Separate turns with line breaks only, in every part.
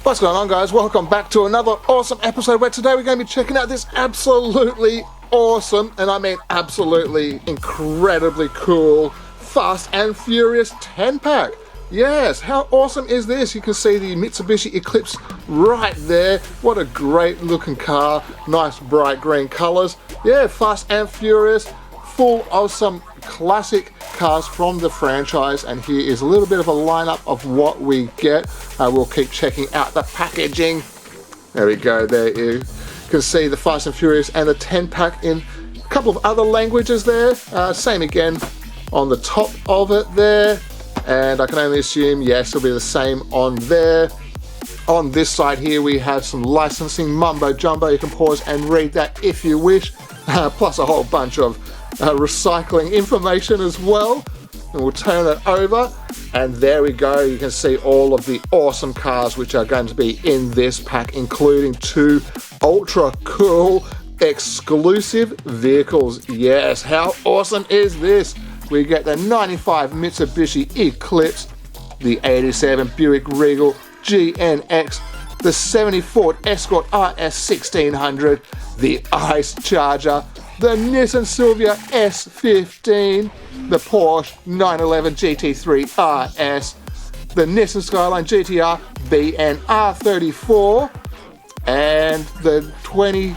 What's going on, guys? Welcome back to another awesome episode where today we're going to be checking out this absolutely awesome, and I mean absolutely incredibly cool, Fast and Furious 10-pack. Yes, how awesome is this? You can see the Mitsubishi Eclipse right there. What a great looking car. Nice bright green colors. Yeah, Fast and Furious, full of some classic cars from the franchise, and here is a little bit of a lineup of what we get. We'll keep checking out the packaging. There we go, there you can see the Fast and Furious and the 10-pack in a couple of other languages there. Same again on the top of it there, and I can only assume, yes, it'll be the same on there. On this side here we have some licensing mumbo jumbo. You can pause and read that if you wish, plus a whole bunch of recycling information as well. And we'll turn it over, and there we go. You can see all of the awesome cars which are going to be in this pack, including two ultra cool exclusive vehicles. Yes, how awesome is this? We get the 95 Mitsubishi Eclipse, the 87 Buick Regal GNX, the 70 Ford Escort RS1600, the Ice Charger, the Nissan Silvia S15, the Porsche 911 GT3 RS, the Nissan Skyline GTR BNR34, and the 20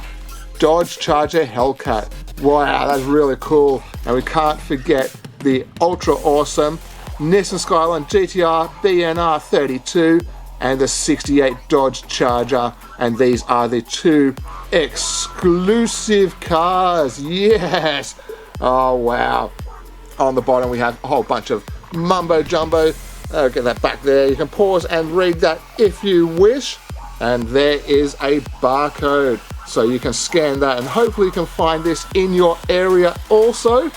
Dodge Charger Hellcat. Wow, that's really cool. And we can't forget the ultra awesome Nissan Skyline GTR BNR32 and the 68 Dodge Charger, and these are the two exclusive cars. Yes. Oh wow. On the bottom we have a whole bunch of mumbo jumbo. I'll get that back there. You can pause and read that if you wish, and there is a barcode, so you can scan that, and hopefully you can find this in your area also.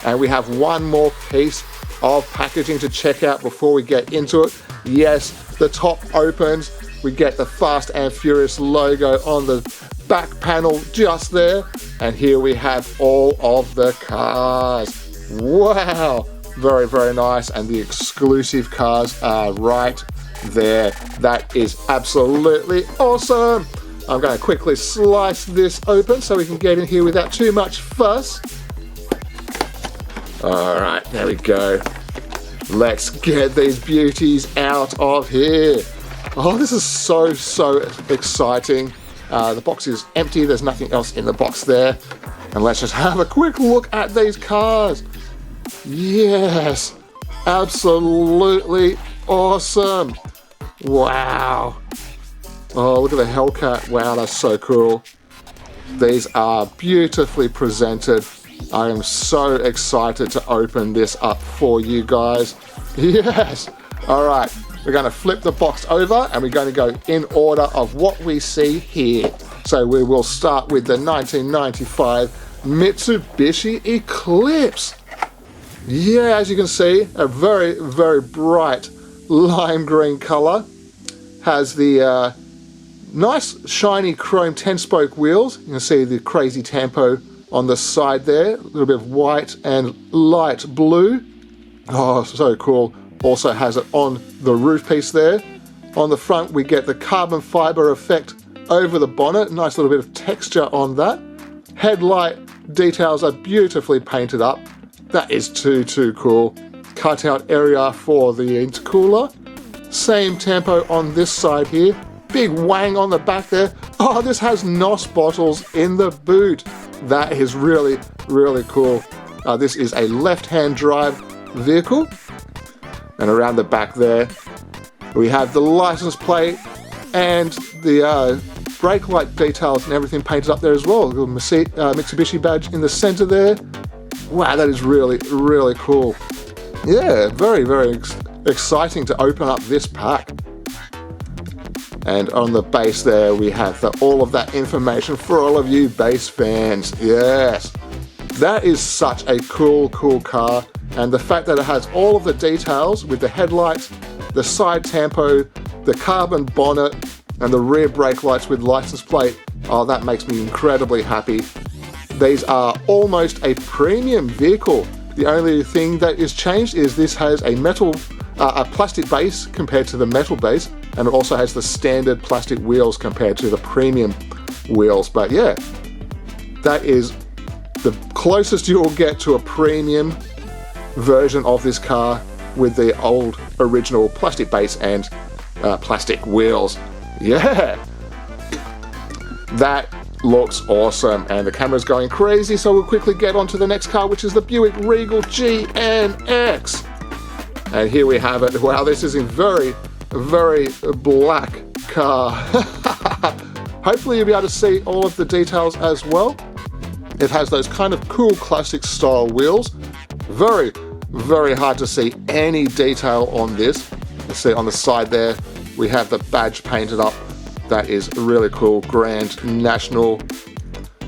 And we have one more piece of packaging to check out before we get into it. Yes, the top opens. We get the Fast and Furious logo on the back panel just there. And here we have all of the cars. Wow, very, very nice. And the exclusive cars are right there. That is absolutely awesome. I'm going to quickly slice this open so we can get in here without too much fuss. All right, there we go. Let's get these beauties out of here. Oh, this is so exciting. The box is empty. There's nothing else in the box there. And let's just have a quick look at these cars. Yes, absolutely awesome. Wow. Oh, look at the Hellcat. Wow, that's so cool. These are beautifully presented. I am so excited to open this up for you guys. Yes. All right. We're going to flip the box over, and we're going to go in order of what we see here. So we will start with the 1995 Mitsubishi Eclipse. Yeah, as you can see, a very, very bright lime green color. Has the nice shiny chrome 10-spoke wheels. You can see the crazy tempo on the side there, a little bit of white and light blue. Oh, so cool. Also has it on the roof piece there. On the front we get the carbon fiber effect over the bonnet, nice little bit of texture on that. Headlight details are beautifully painted up. That is too cool. Cutout area for the intercooler. Same tempo on this side here. Big wang on the back there. Oh, this has NOS bottles in the boot. That is really, really cool. This is a left-hand drive vehicle. And around the back there, we have the license plate and the brake light details and everything painted up there as well. The Mitsubishi badge in the center there. Wow, that is really, really cool. Yeah, very, very exciting to open up this pack. And on the base there we have all of that information for all of you base fans. Yes, that is such a cool car, and the fact that it has all of the details with the headlights, the side tempo, the carbon bonnet, and the rear brake lights with license plate, oh, that makes me incredibly happy. These are almost a premium vehicle. The only thing that is changed is this has a plastic base compared to the metal base, and it also has the standard plastic wheels compared to the premium wheels. But yeah, that is the closest you will get to a premium version of this car with the old original plastic base and plastic wheels. Yeah, that looks awesome, and the camera's going crazy, so we'll quickly get on to the next car, which is the Buick Regal GNX. And here we have it. Wow, this is a very, very black car. Hopefully you'll be able to see all of the details as well. It has those kind of cool classic style wheels. Very, very hard to see any detail on this. You see on the side there, we have the badge painted up. That is really cool, Grand National.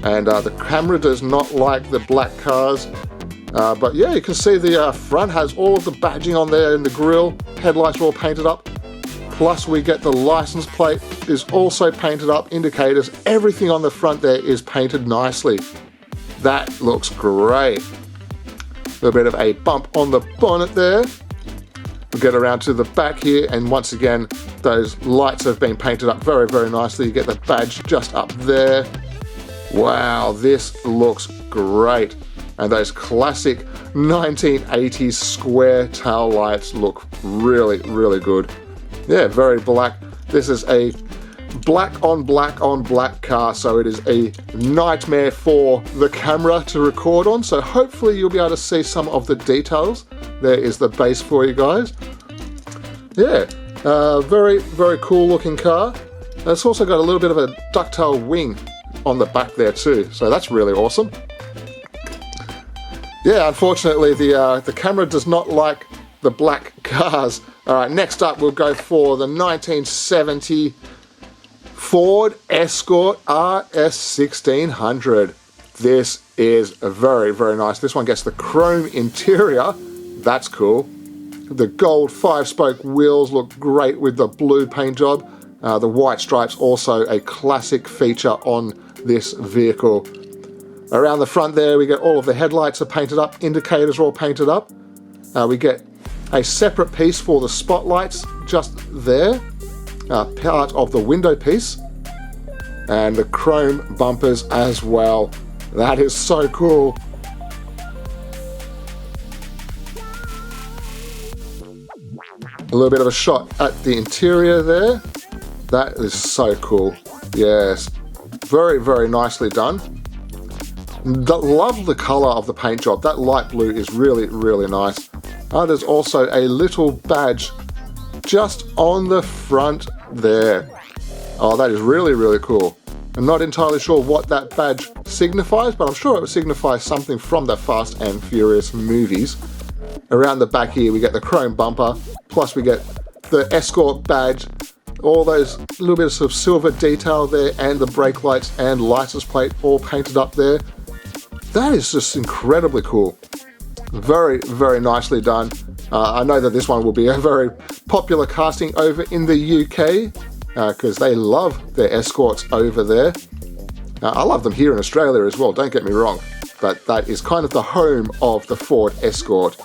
And the camera does not like the black cars. But yeah, you can see the front has all of the badging on there in the grille. Headlights are all painted up. Plus we get the license plate is also painted up, indicators, everything on the front there is painted nicely. That looks great. A little bit of a bump on the bonnet there. We'll get around to the back here, and once again, those lights have been painted up very, very nicely. You get the badge just up there. Wow, this looks great. And those classic 1980s square tail lights look really, really good. Yeah, very black. This is a black on black on black car, so it is a nightmare for the camera to record on. So hopefully you'll be able to see some of the details. There is the base for you guys. Yeah, very, very cool looking car. It's also got a little bit of a ducktail wing on the back there too, so that's really awesome. Yeah, unfortunately the camera does not like the black cars. Alright, next up we'll go for the 1970 Ford Escort RS1600. This is very, very nice. This one gets the chrome interior. That's cool. The gold 5-spoke wheels look great with the blue paint job. The white stripes also a classic feature on this vehicle. Around the front there we get all of the headlights are painted up, indicators are all painted up. We get a separate piece for the spotlights just there, part of the window piece, and the chrome bumpers as well. That is so cool. A little bit of a shot at the interior there. That is so cool. Yes, very, very nicely done. Love the color of the paint job. That light blue is really, really nice. There's also a little badge just on the front there. Oh, that is really, really cool. I'm not entirely sure what that badge signifies, but I'm sure it would signify something from the Fast and Furious movies. Around the back here we get the chrome bumper, plus we get the Escort badge, all those little bits of silver detail there, and the brake lights and license plate all painted up there. That is just incredibly cool. Very, very nicely done. I know that this one will be a very popular casting over in the UK because they love their Escorts over there. I love them here in Australia as well, don't get me wrong, but that is kind of the home of the Ford Escort.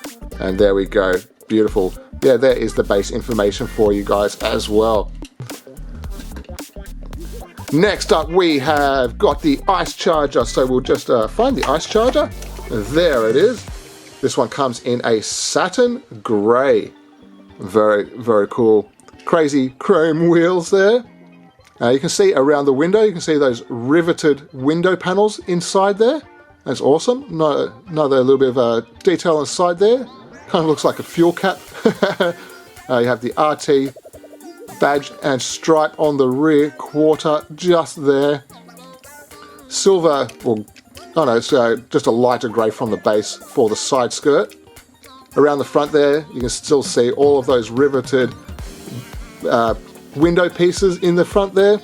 And there we go, beautiful. Yeah, there is the base information for you guys as well. Next up we have got the ice charger, so we'll just find the ice charger. There it is. This one comes in a satin grey. Very, very cool. Crazy chrome wheels there. You can see around the window, you can see those riveted window panels inside there. That's awesome. Another little bit of detail on the side there. Kind of looks like a fuel cap. You have the RT badge and stripe on the rear quarter just there. Silver, well, oh no, it's just a lighter grey from the base for the side skirt. Around the front there, you can still see all of those riveted window pieces in the front there.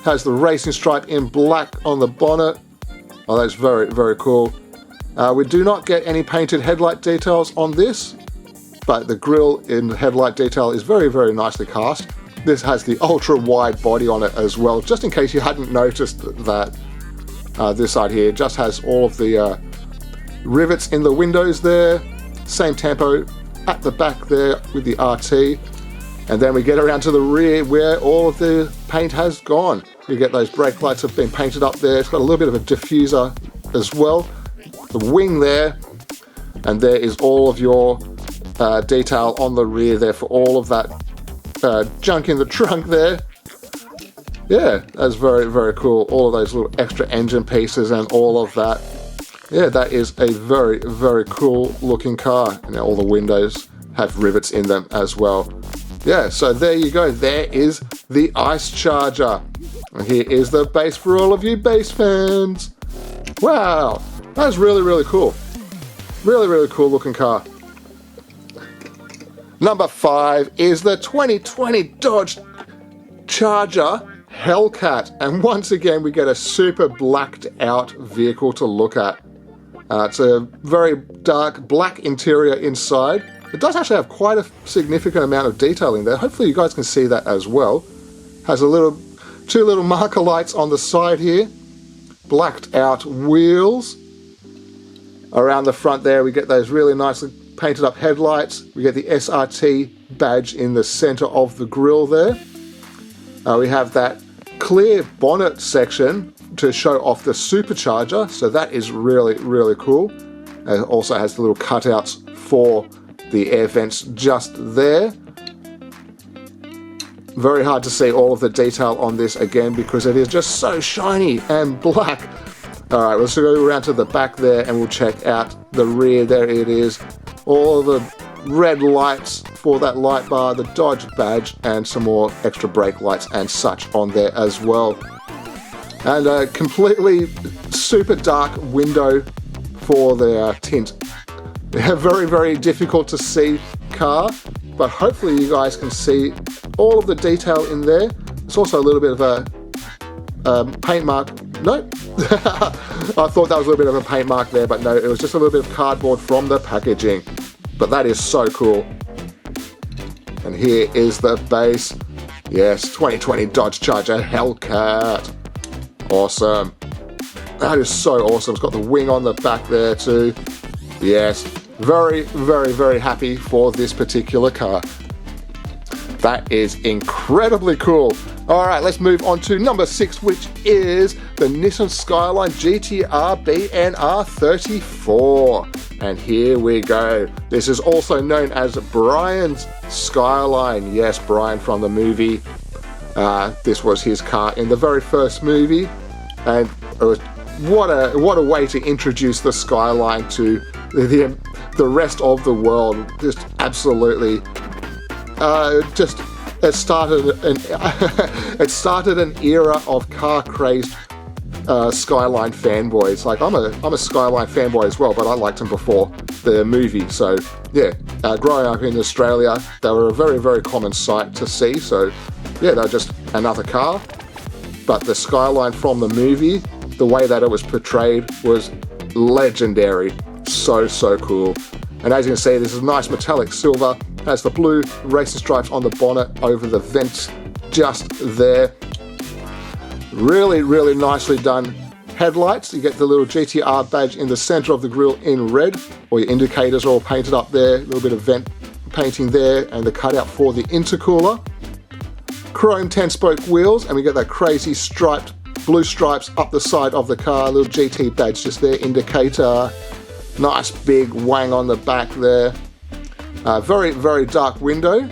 Has the racing stripe in black on the bonnet. Oh, that's very, very cool. We do not get any painted headlight details on this, but the grille in the headlight detail is very, very nicely cast. This has the ultra wide body on it as well, just in case you hadn't noticed that. This side here just has all of the rivets in the windows there. Same tempo at the back there with the RT. And then we get around to the rear where all of the paint has gone. You get those brake lights have been painted up there. It's got a little bit of a diffuser as well. The wing there. And there is all of your detail on the rear there for all of that junk in the trunk there. Yeah, that's very, very cool. All of those little extra engine pieces and all of that. Yeah, that is a very, very cool looking car. And all the windows have rivets in them as well. Yeah, so there you go. There is the Ice Charger. And here is the base for all of you base fans. Wow, that's really, really cool. Really, really cool looking car. Number 5 is the 2020 Dodge Charger Hellcat. And once again, we get a super blacked out vehicle to look at. It's a very dark black interior inside. It does actually have quite a significant amount of detail in there. Hopefully you guys can see that as well. Has a two little marker lights on the side here. Blacked out wheels. Around the front there we get those really nicely painted up headlights. We get the SRT badge in the center of the grille there. We have that clear bonnet section to show off the supercharger, so that is really, really cool. It also has the little cutouts for the air vents just there. Very hard to see all of the detail on this again because it is just so shiny and black. Alright, let's go around to the back there and we'll check out the rear. There it is. All of the red lights for that light bar, the Dodge badge, and some more extra brake lights and such on there as well. And a completely super dark window for the tint. Very, very difficult to see car, but hopefully you guys can see all of the detail in there. It's also a little bit of a paint mark. No, I thought that was a little bit of a paint mark there, but no, it was just a little bit of cardboard from the packaging. But that is so cool. And here is the base. Yes, 2020 Dodge Charger Hellcat. Awesome. That is so awesome. It's got the wing on the back there too. Yes, very, very, very happy for this particular car. That is incredibly cool. All right, let's move on to number 6, which is the Nissan Skyline GTR BNR 34. And here we go. This is also known as Brian's Skyline. Yes, Brian from the movie. This was his car in the very first movie. And it was, what a way to introduce the Skyline to the rest of the world. Just absolutely, it started an era of car-crazed Skyline fanboys. Like I'm a Skyline fanboy as well, but I liked them before the movie. So yeah, growing up in Australia, they were a very, very common sight to see. So yeah, they're just another car. But the Skyline from the movie, the way that it was portrayed was legendary. So, so cool. And as you can see, this is a nice metallic silver. Has the blue racing stripes on the bonnet over the vents just there. Really, really nicely done headlights. You get the little GTR badge in the center of the grille in red. All your indicators are all painted up there. A little bit of vent painting there and the cutout for the intercooler. Chrome 10-spoke wheels, and we get that crazy striped blue stripes up the side of the car. Little GT badge just there, indicator. Nice big wang on the back there. Very, very dark window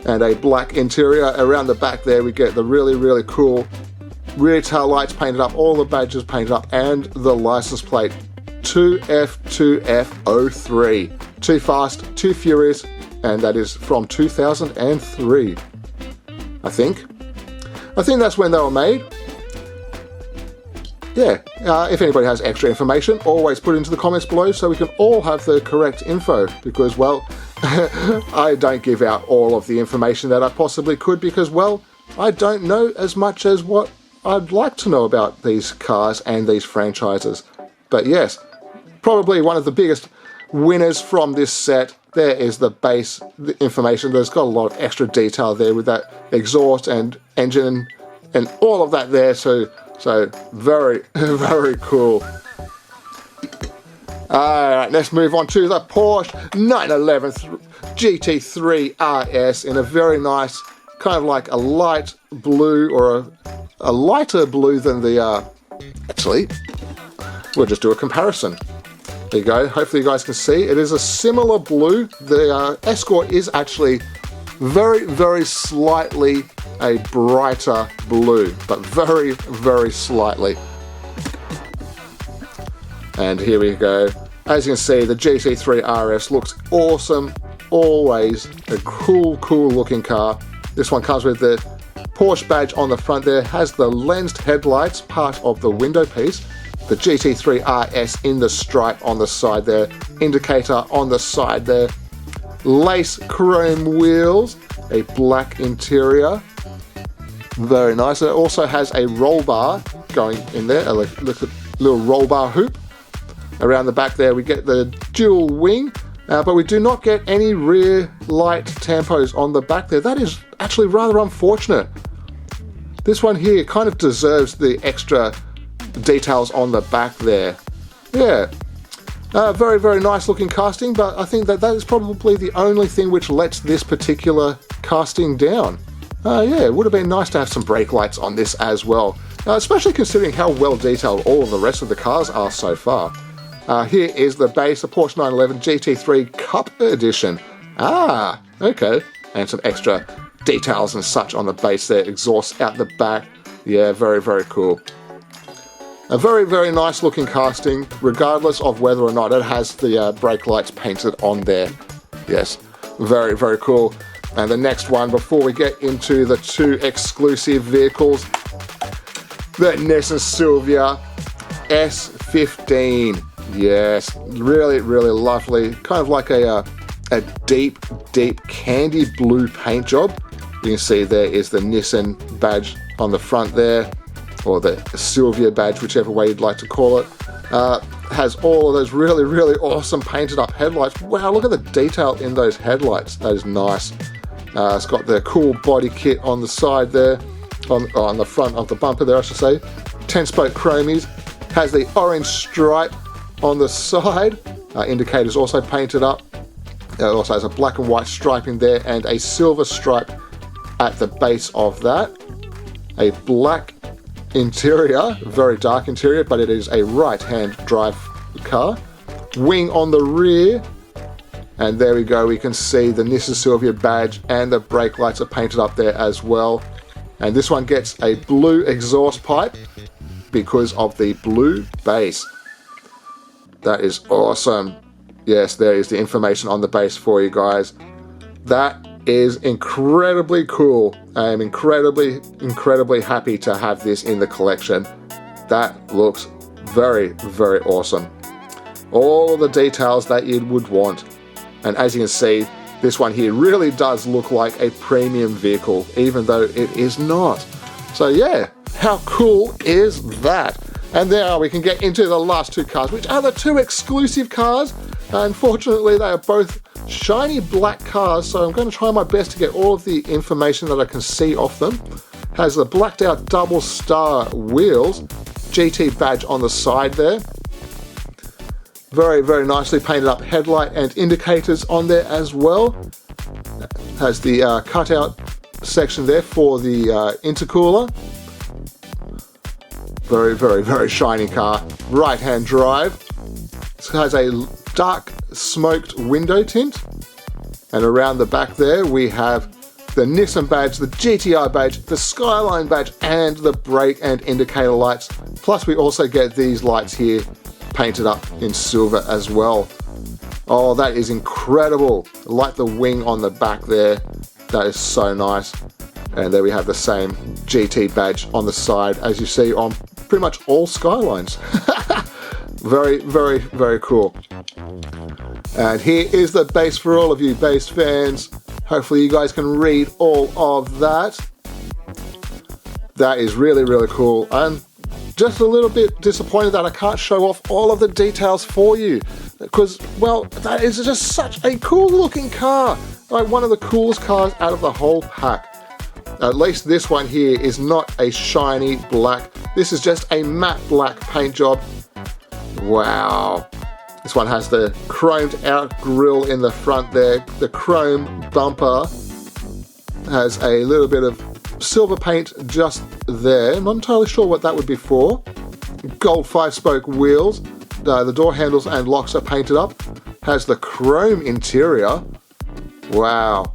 and a black interior. Around the back there we get the really, really cool rear tail lights painted up, all the badges painted up, and the license plate 2F2F03. Too Fast, Too Furious, and that is from 2003. I think that's when they were made. Yeah, if anybody has extra information, always put it into the comments below so we can all have the correct info, because, well, I don't give out all of the information that I possibly could because, well, I don't know as much as what I'd like to know about these cars and these franchises. But yes, probably one of the biggest winners from this set. There is the base information. There's got a lot of extra detail there with that exhaust and engine and all of that there. So very, very cool. Alright, let's move on to the Porsche 911 GT3 RS in a very nice, kind of like a light blue, or a lighter blue than the, actually, we'll just do a comparison. There you go, hopefully you guys can see. It is a similar blue. The Escort is actually very, very slightly a brighter blue, but very, very slightly. And here we go. As you can see, the GT3 RS looks awesome. Always a cool, cool looking car. This one comes with the Porsche badge on the front there, has the lensed headlights, part of the window piece. The GT3 RS in the stripe on the side there, indicator on the side there, lace chrome wheels, a black interior, very nice. It also has a roll bar going in there, a little roll bar hoop. Around the back there we get the dual wing, but we do not get any rear light tampos on the back there. That is actually rather unfortunate. This one here kind of deserves the extra details on the back there. Yeah, very, very nice looking casting, but I think that is probably the only thing which lets this particular casting down. Yeah, it would have been nice to have some brake lights on this as well, especially considering how well detailed all of the rest of the cars are so far. Here is the base, the Porsche 911 GT3 Cup Edition. Ah, okay, and some extra details and such on the base there, exhaust out the back. Yeah, very, very cool. A very, very nice looking casting, regardless of whether or not it has the brake lights painted on there. Yes, very, very cool. And the next one, before we get into the two exclusive vehicles, the Nissan Silvia S15. Yes, really, really lovely. Kind of like a deep, deep candy blue paint job. You can see there is the Nissan badge on the front there, or the Silvia badge, whichever way you'd like to call it. Has all of those really, really awesome painted up headlights. Wow, look at the detail in those headlights. That is nice. It's got the cool body kit on the side there, on the front of the bumper there, I should say. 10-spoke chromies. Has the orange stripe on the side. Indicators also painted up. It also has a black and white striping there and a silver stripe at the base of that. A black interior, very dark interior, but it is a right-hand drive car. Wing on the rear, and there we go, we can see the Nissan Silvia badge and the brake lights are painted up there as well. And this one gets a blue exhaust pipe because of the blue base. That is awesome. Yes, there is the information on the base for you guys. That is incredibly cool. I am incredibly, incredibly happy to have this in the collection. That looks very, very awesome. All the details that you would want. And as you can see, this one here really does look like a premium vehicle, even though it is not. So yeah, how cool is that? And there we can get into the last two cars, which are the two exclusive cars. Unfortunately, they are both shiny black cars, so I'm going to try my best to get all of the information that I can see off them. Has the blacked out double star wheels, GT badge on the side there. Very, very nicely painted up headlight and indicators on there as well. Has the cutout section there for the intercooler. Very, very, very shiny car. Right-hand drive. This has a dark smoked window tint. And around the back there we have the Nissan badge, the GTR badge, the Skyline badge, and the brake and indicator lights. Plus we also get these lights here painted up in silver as well. Oh, that is incredible. I like the wing on the back there. That is so nice. And there we have the same GT badge on the side as you see on pretty much all Skylines. Very, very, very cool. And here is the base for all of you base fans. Hopefully you guys can read all of that. That is really, really cool. I'm just a little bit disappointed that I can't show off all of the details for you, because, well, that is just such a cool looking car. Like one of the coolest cars out of the whole pack. At least this one here is not a shiny black. This is just a matte black paint job. Wow. This one has the chromed out grille in the front there. The chrome bumper has a little bit of silver paint just there. I'm not entirely sure what that would be for. Gold 5-spoke wheels. The door handles and locks are painted up. Has the chrome interior. Wow.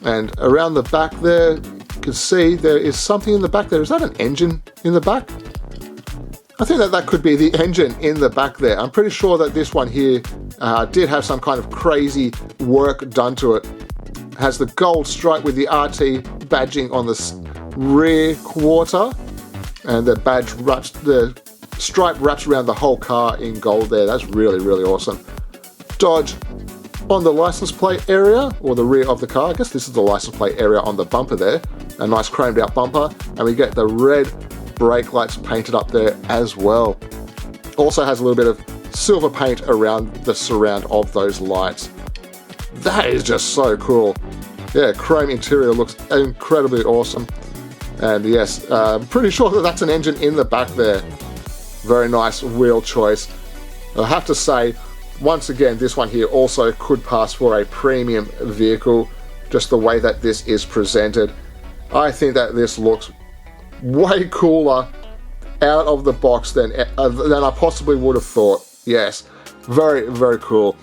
And around the back there, you can see there is something in the back there. Is that an engine in the back? I think that could be the engine in the back there. I'm pretty sure that this one here did have some kind of crazy work done to it. Has the gold stripe with the RT badging on the rear quarter, and the stripe wraps around the whole car in gold there. That's really, really awesome. Dodge on the license plate area, or the rear of the car. I guess this is the license plate area on the bumper there. A nice chromed out bumper, and we get the red brake lights painted up there as well. Also has a little bit of silver paint around the surround of those lights. That is just so cool. Yeah, chrome interior looks incredibly awesome. And yes, I'm pretty sure that that's an engine in the back there. Very nice wheel choice. I have to say, once again, this one here also could pass for a premium vehicle, just the way that this is presented. I think that this looks way cooler out of the box than I possibly would have thought. Yes, very, very cool.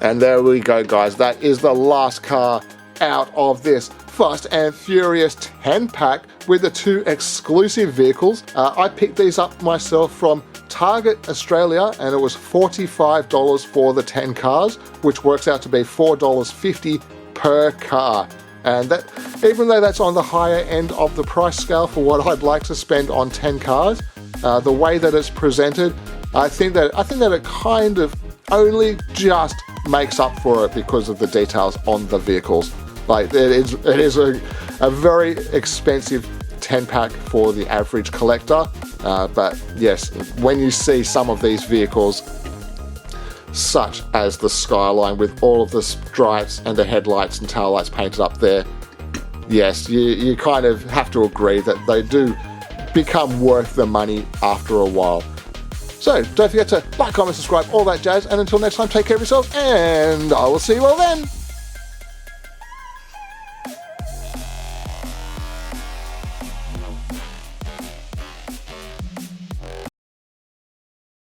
And there we go, guys. That is the last car out of this Fast and Furious 10-pack with the 2 exclusive vehicles. I picked these up myself from Target Australia, and it was $45 for the 10 cars, which works out to be $4.50 per car. And that, even though that's on the higher end of the price scale for what I'd like to spend on 10 cars, the way that it's presented, I think that it kind of only just makes up for it because of the details on the vehicles. Like, it is a very expensive 10-pack for the average collector, but yes, when you see some of these vehicles, such as the Skyline with all of the stripes and the headlights and taillights painted up there, yes, you kind of have to agree that they do become worth the money after a while. So don't forget to like, comment, subscribe, all that jazz, and until next time, take care of yourself, and I will see you all then.